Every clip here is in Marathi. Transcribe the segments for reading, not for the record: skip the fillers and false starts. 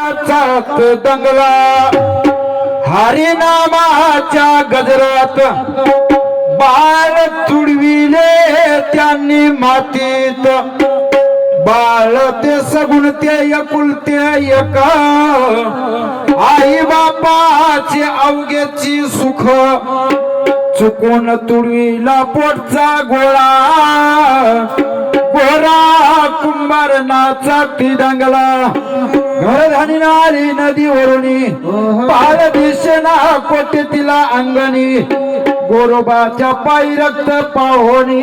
नाचात दंगला हरिनामाच्या गजरात बाळ तुडविले त्यांनी मातीत बाळ ते सगुण ते एकुलते एक आई बापाचे अवघेची सुख चुकून तुडविला पोटचा गोळा गोरा कुंभार नाचात दंगला घरधानी नारी नदीवरुनी पाल दिसेना कोटे तिला अंगणी गोरोबाच्या पायी रक्त पाहोनी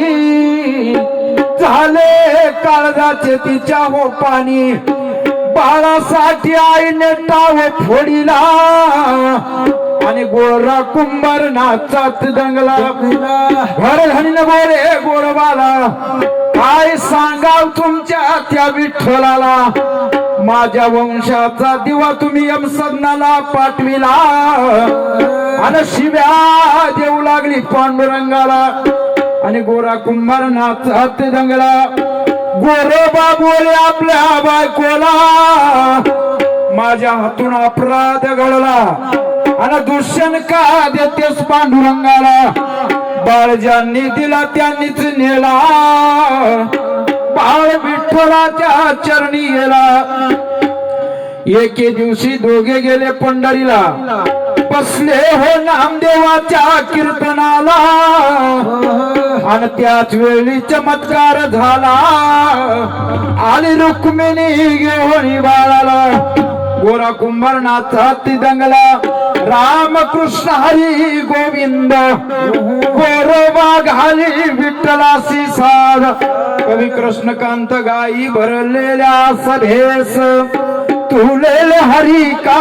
झाले काळजाचे तिच्या हो पाणी बाळासाठी आईने टाव फोडीला आणि गोरा कुंभार नाचात दंगला घरधनी गोरे गोरबाला काय सांगाव तुमच्या त्या विठ्ठलाला माझ्या वंशाचा दिवा तुम्ही यमसदनाला पाठविला आणि शिव्या देऊ लागली पांडुरंगाला आणि गोरा कुंभार नाचात दंगला गोरोबा बोले आपल्या बायकोला माझ्या हातून अपराध घडला आणि दूषण का देतेस पांडुरंगाला बाळ ज्यांनी दिला त्यांनीच नेला बाळ विठ्ठलाच्या चरणी गेला एके दिवशी दोघे गेले पंढरीला बसले हो नामदेवाच्या कीर्तनाला आणि त्याच वेळी चमत्कार झाला आली रुक्मिणी घेऊन बाळाला गोरा कुंभार नाचात दंगला राम कृष्ण हरी गोविंद गोरोबा घाली विठ्ठलासी साध कवी कृष्णकांत गाई भरलेल्या सभेस तुलेल हरी का